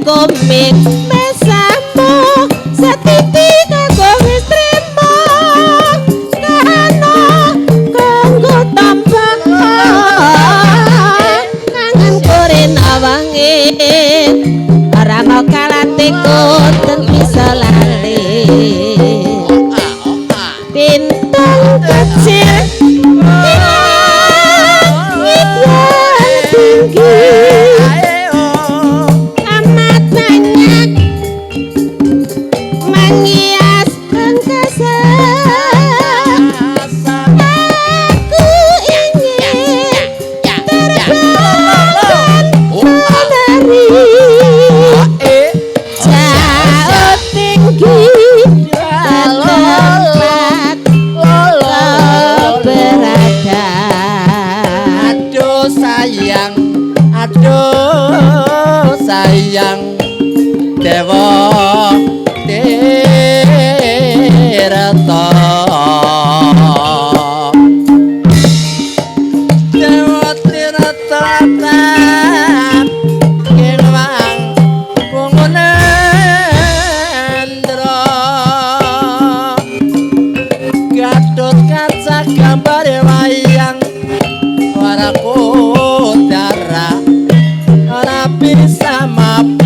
komik besamu setiti kanggo istrimu kano kanggo tambah nangan kurin awangin rama kalatiku ten bisa lali bintang kecil tinggi menghias angkasa aku ingin terbang menari jauh tinggi tempat lo berada. Aduh sayang Dewa Tirta Dewa Tirta Kinwang Pungunendra Gatut kaca gambar wayang waraku dara ora bisa mapur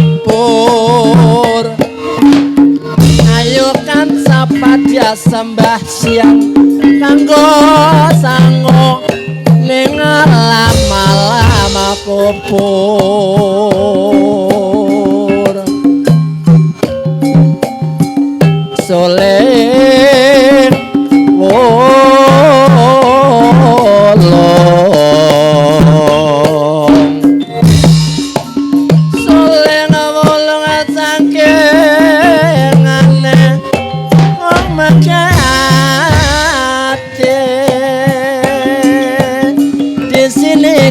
ayo kan sapadya sembah siang kanggo sango ning lama-lama kupur soleh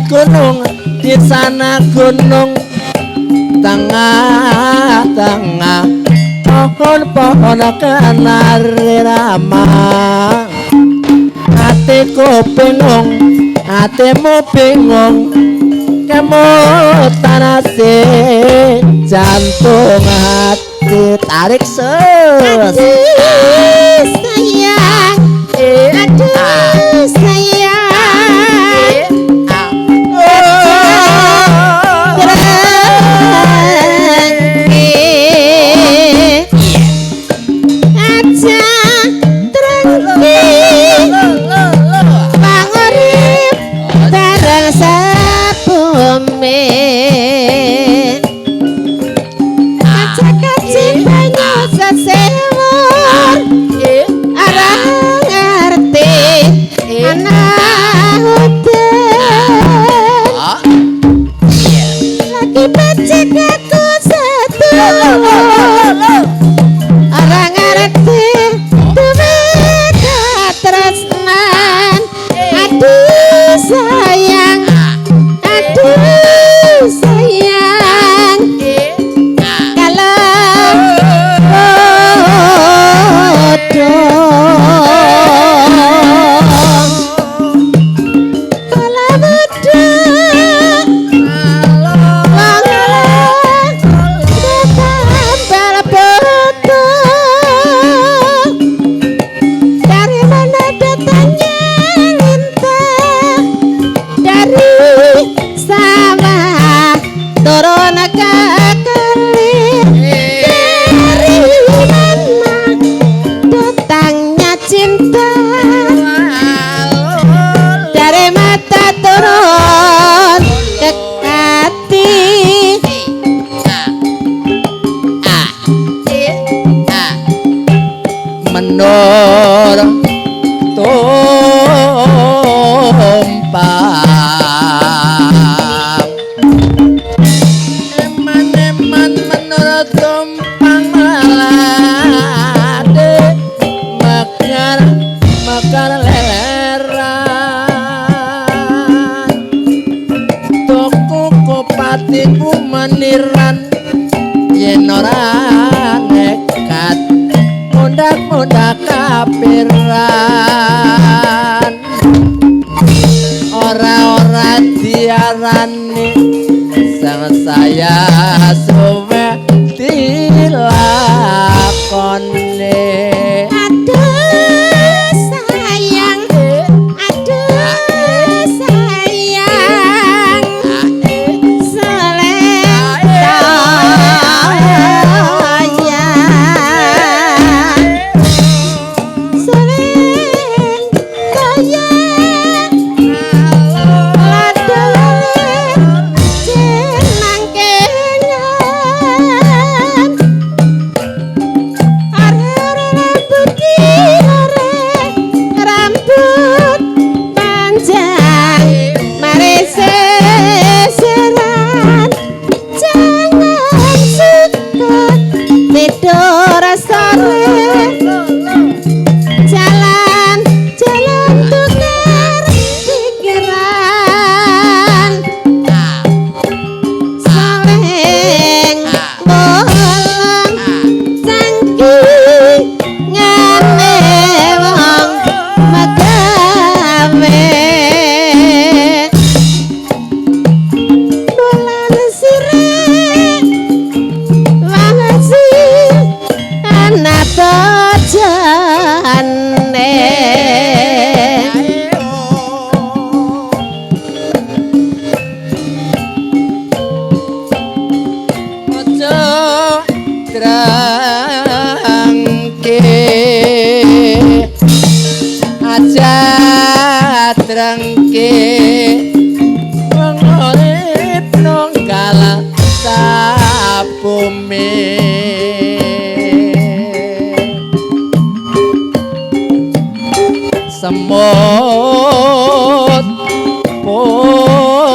gunung di sana gunung tengah-tengah pohon-pohon kenari ramah hatiku bingung hatimu bingung kemutan hati jantung hati tarik aduh sayang aduh sayang manur tumpang eman-eman manur tumpang malade mekar leleran tuku kupati kumeniran yen ora nekat mundak-mundak kapiran ora diarani sang saya suwe dilakone aduh sayang drengke ngorip nonggal sabumi semut putih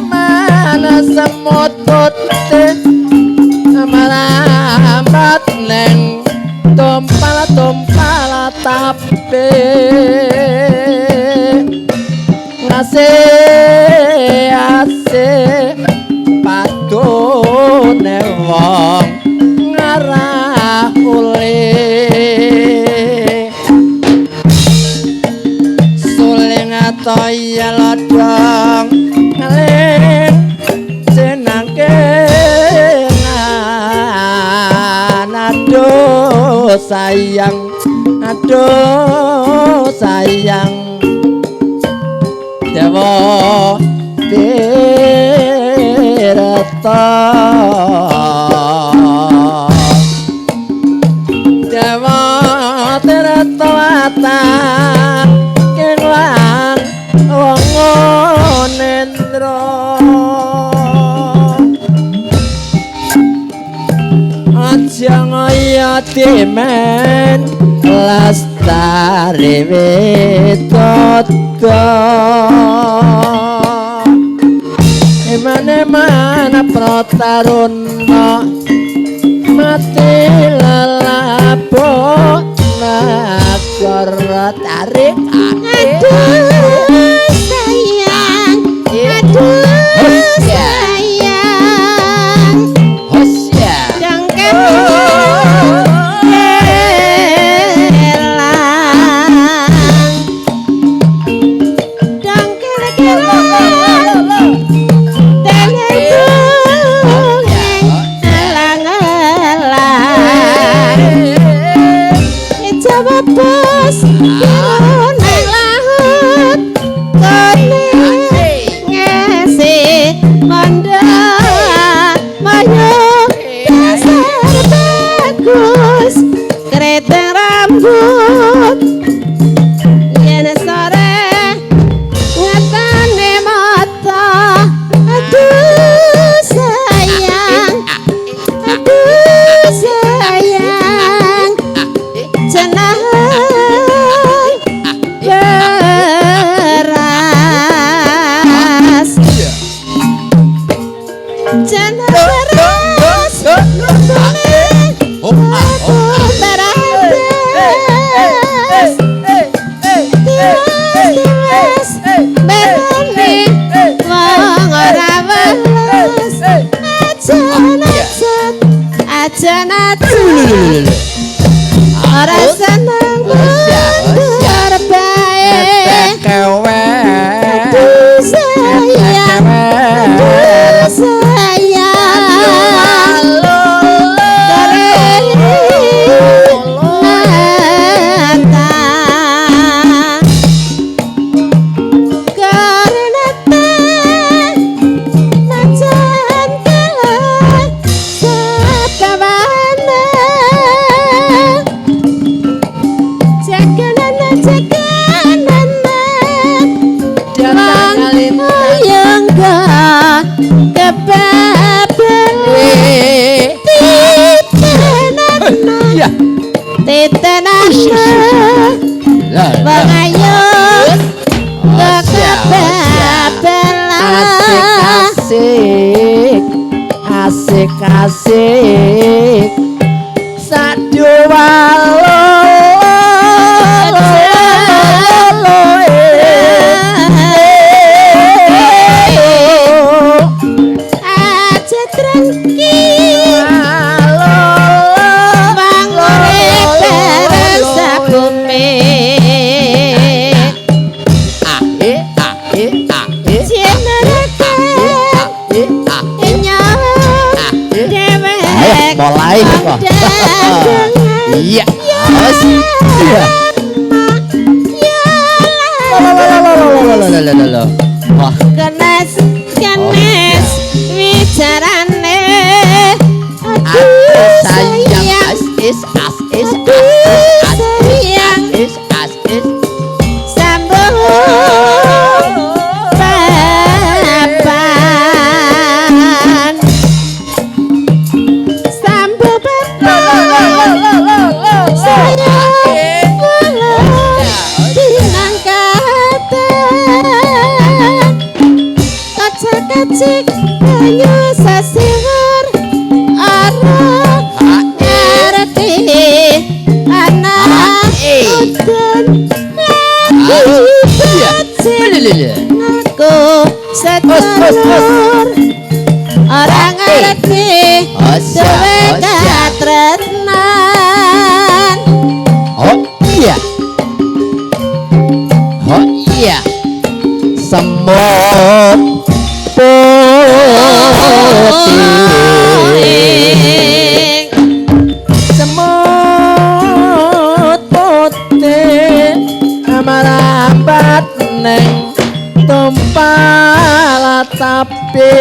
mana semut putih merambat neng tumpal tapi ngasih asih padone wong ngarah uli suling atau ya lodong ngeling senangkengan aduh sayang Dewa Tirta Dewa Tirta watang kenglang wong nendra aja ngaya dimen lestari witoto eman-eman prataruna mati lelapo nagara tarik aduh sayang hosya dangkem bos nang laut kene ngesi manda mayu dasar bagus keriting rambut yen sore ngatane mata aduh sayang asik asik asik saduwalo aja trengki bangore terasa bumi mulai kok. Iya. Iya. Wah, kenes kenes bicarane sayang is sayang is sambung papan sambung papan sayang dinang katan kacak-kacik banyu sasiwar arep ngerti anak udan aku sedulur orang ngerti dewe katresnan oh iya semut putih semut putih marambat neng tumpal tapi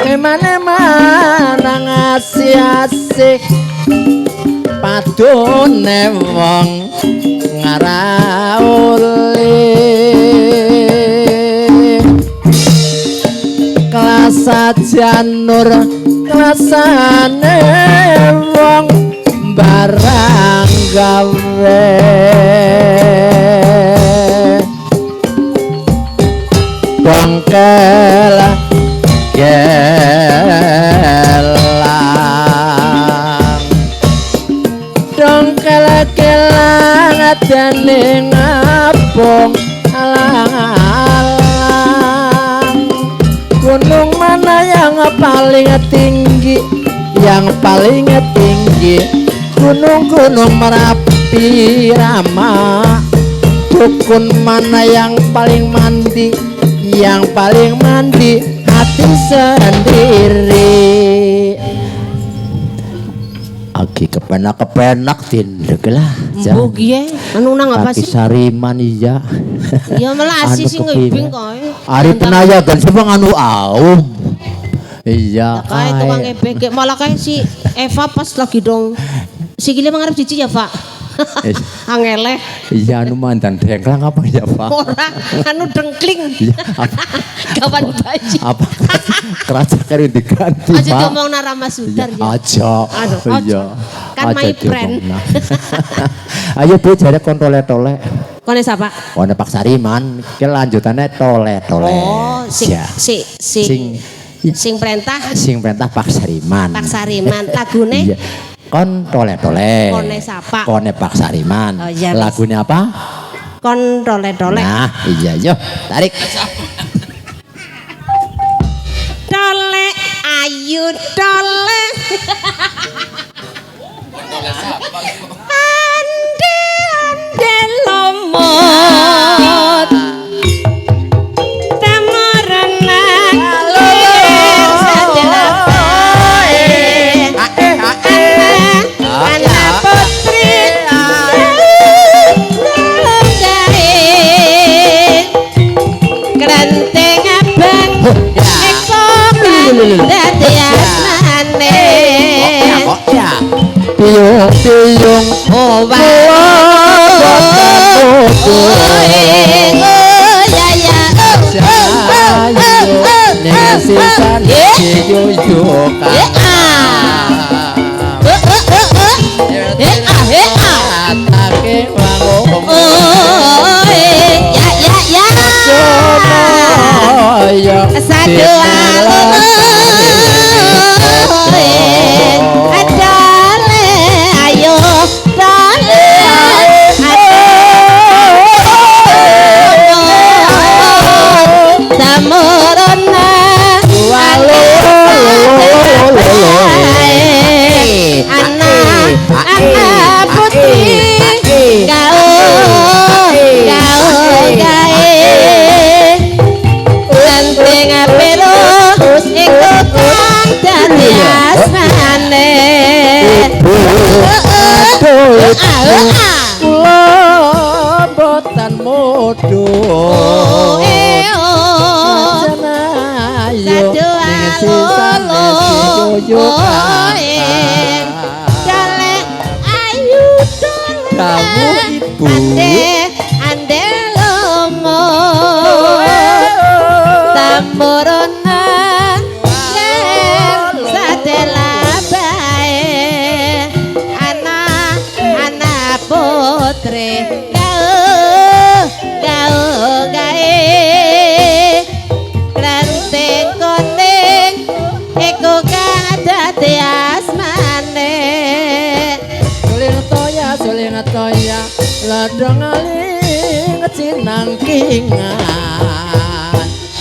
emane-emane ngasih-asih padone wong ngarauli kelas janur kelasane wong barang gawe bongkel gelang dongkel gelang adane ngapung alang-alang gunung mana yang paling tinggi yang paling tinggi gunung-gunung Merapi Rama dukun mana yang paling mandi yang paling mandi hati sendiri Aki kepenak tindek lah mbok ye anu nang apa sih Sariman iya ya malah asih sing ngibing koe Ari penayagan sebang anu aum iya kae tukang ebek malah kae si Eva pas lagi dong sikile mangarep cici ya Pak angele iya anu mandan dengklang apa ya Pak ora anu dengkling kapan baji apa kerasa kari diganti aja Pak ngomong Rama Sudar ya aja iya kan my friend ayo Bu jare kon tole-tole kone sapa kone Pak Sariman ki lanjutane tole-tole oh sing perintah Pak Sariman lagune iya kon tole-tole kone sapa kone Pak Sariman oh, iya, lagunya apa kon tole-tole nah iya yo tarik tole ayu tole ande lomot tamarenang ana putri kranteng abang eko dadi asmane piung oh Kula boten modho ayo ning sisane yo kamu ibu ande lomo tamborona putre gao gae klanteng koning iku kadate asmane suling toya ladang aling cinangkingan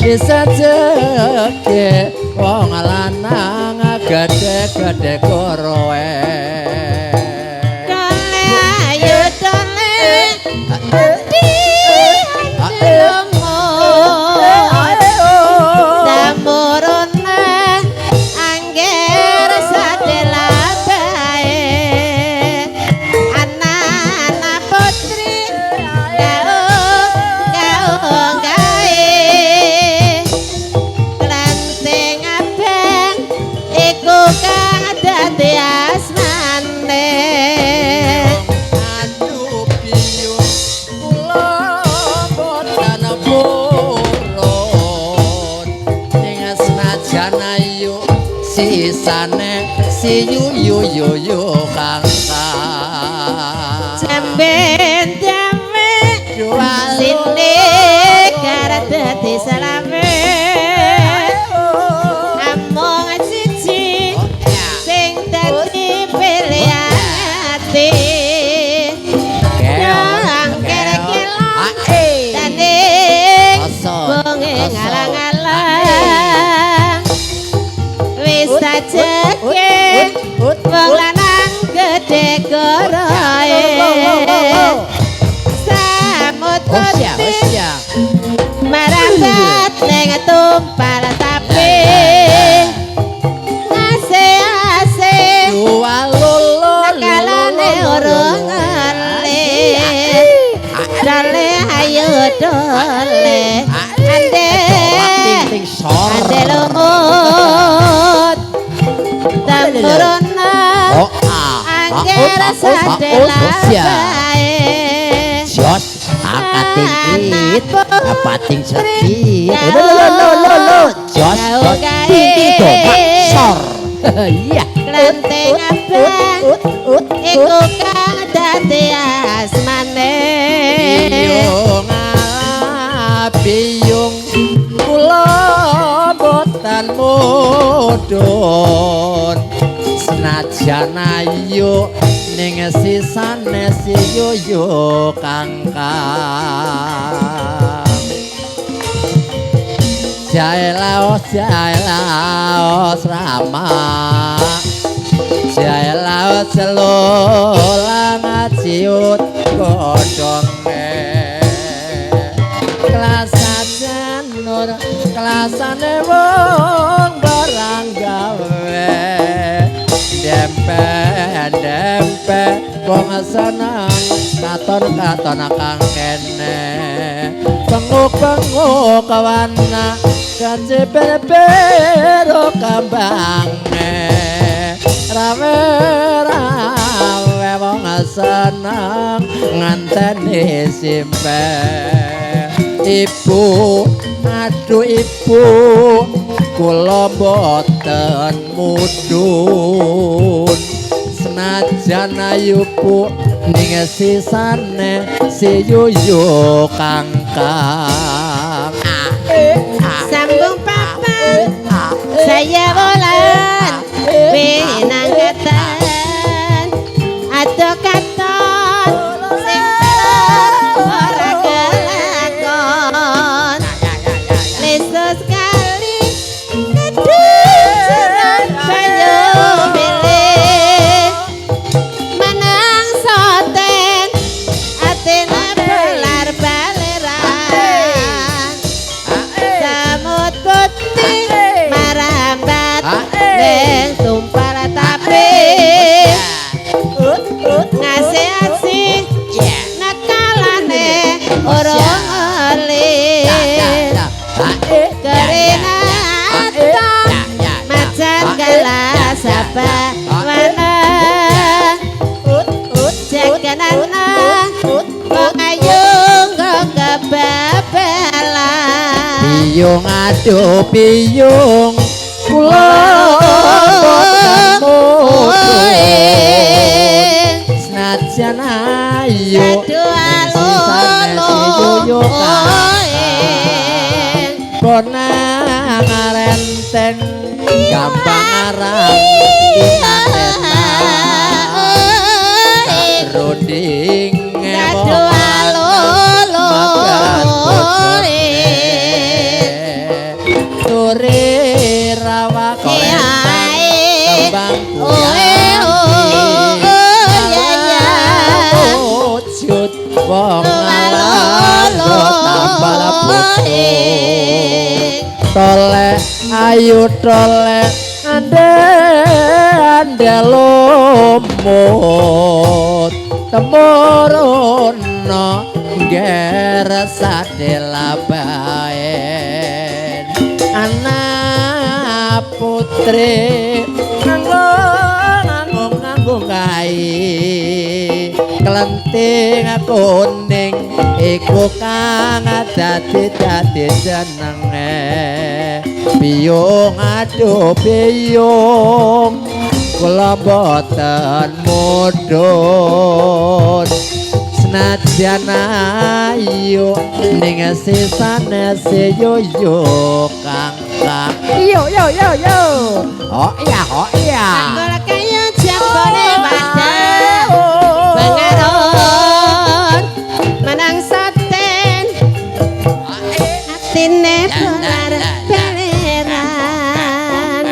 bisa jeke wong lanang gede-gede koroe sisane si yu kakak jamben jame sini karat dadi salame among siji sing dadi pilihan ati yang kere-kere daning bonge ngalang-alang wis sajeke wong lanang gedhe goroe samut putih marabat ning tumpal sapi ase-ase kalane urung ngalih dale ayo dole ande lumut tamburana angger sadela bae jos akatingkit apating sekit jos tinggi sor iya klanteng abang iku kadate asmane biyung kula boten mudhun senajan ayu ning sisane si yo kangkang jae laos rama jae laos selulang ciut godhonge kelasan nur kelasane wong barang gawe dempe wong seneng katon kang kene pengu kawana kacepero kambange rawe wong seneng nganteni simpe ibu aduh ibu kula boten mudhun senajan ayu bu ning sisane si yuyu kangkang sambung pap Gerina macan gelas apa mana jaganana kok ayung kok kebabalan Biyung aduh biyung kula boten senajan ayu yo bonang arenten gampang arang roding turi rawa kembang wujud wong alalo tambal putih tolek ayu tolek ande lomot temuruna ger sadela baen anak putri nganggo kai kelenting kuning iku kang dadi jenenge biyung aduh biyung kula boten mudhun senajan ayu ning sisane yo kang yo oh iya Anggol kaya jambone badan pengaron menang saten atine bolar beleran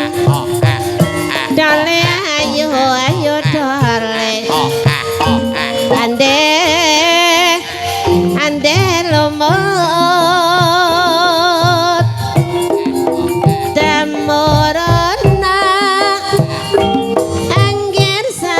dole ayo dole ande lomot damorona angger sa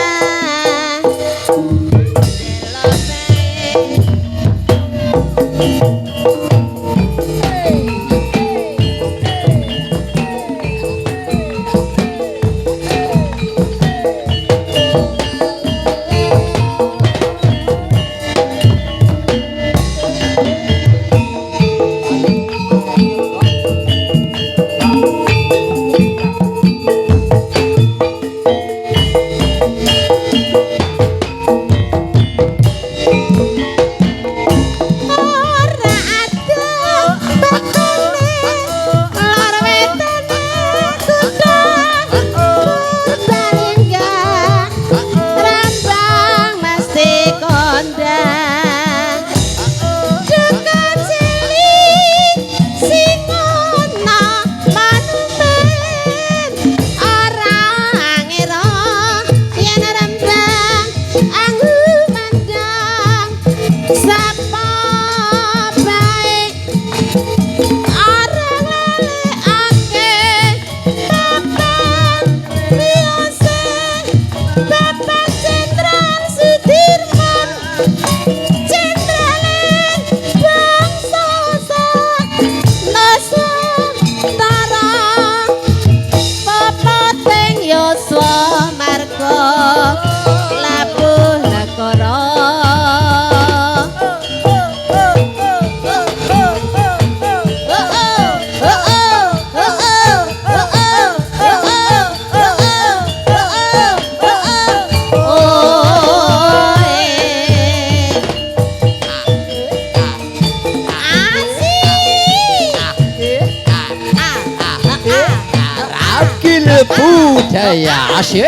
budaya asyik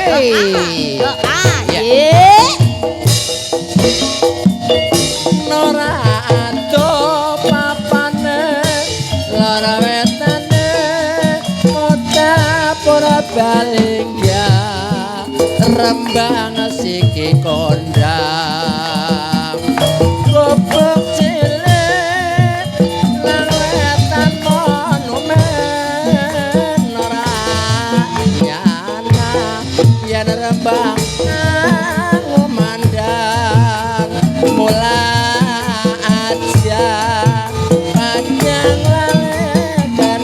Nora ado papane lara wetane kota pura balingga rembang siki kondang gobok cilik lan wetan monumen Nora nyana yen rembang ngomandang mula aja panjang lalekan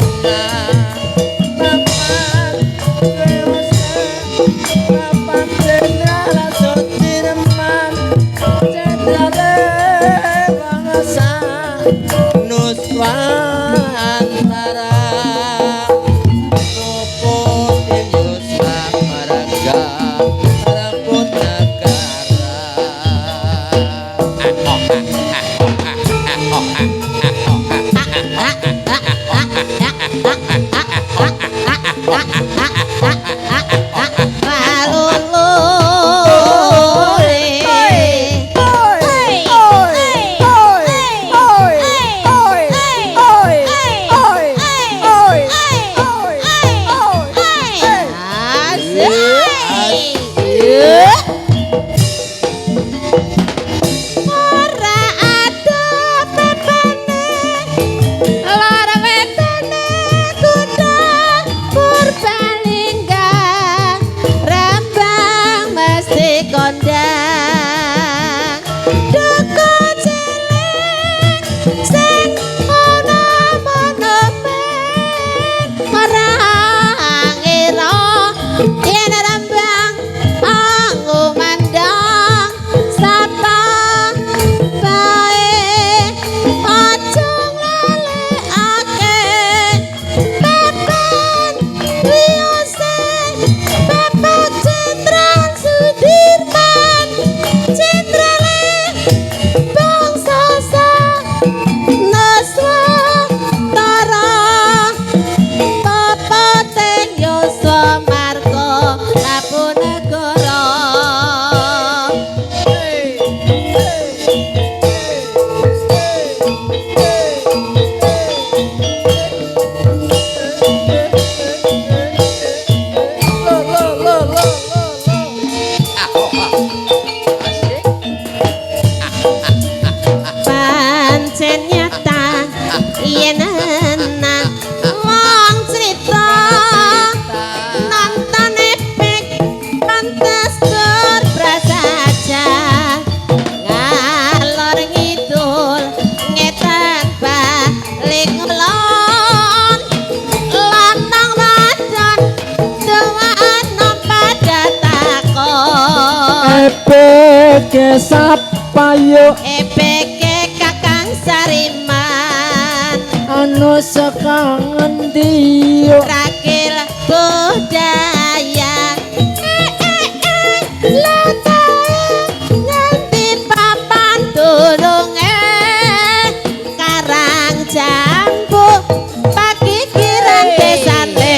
Epeke sapa yo Epeke Kakang Sariman anu saka ngendi yo Rakil budaya nganti papan tulunge Karang Jambu pakikiran desane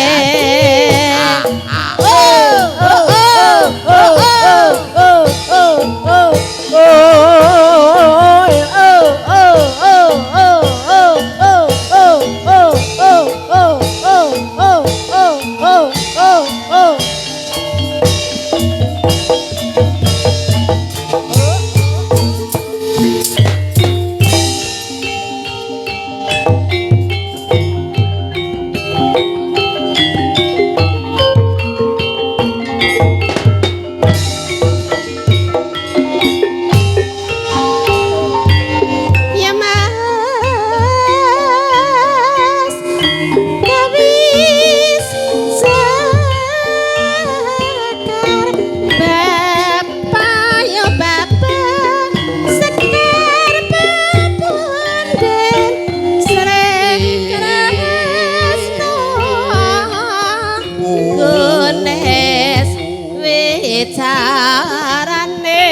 carane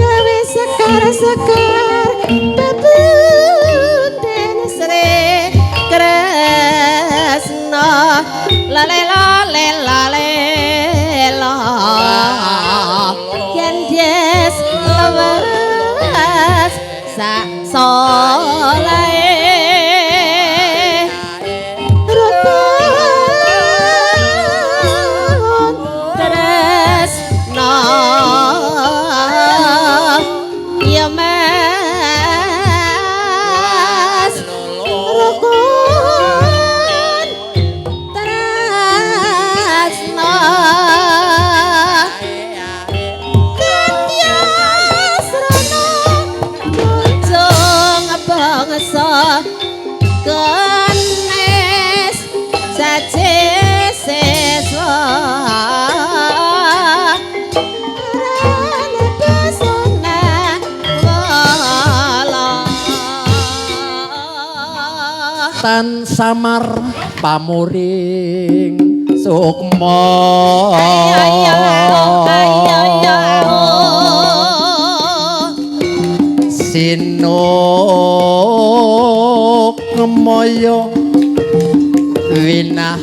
gawe sekar-sekar bebunden sre kresna lale lale lale la yen des lewas sak solae kenes saje seswa rane pesona wala tan samar pamuring sukma sinuk moyo winah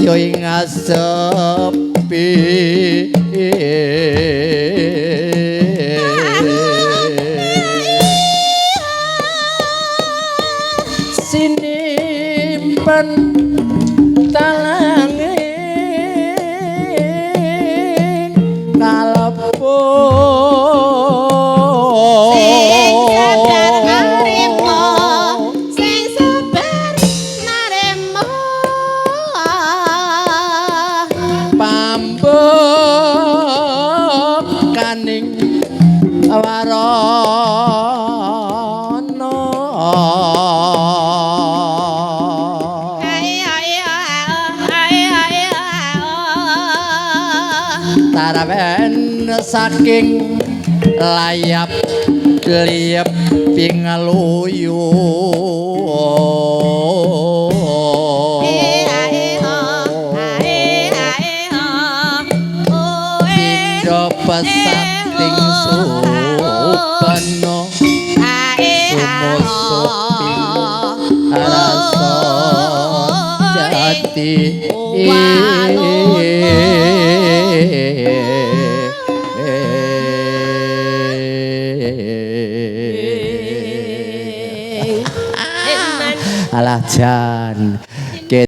yo ing sepi sinimpen talanging kalebu Sing sabar narimo, sing sabar narimo. pambukaning warana tarawen saking layap liep pingaluyu pindo pesating supeno sumusuping rasa jati Alah jan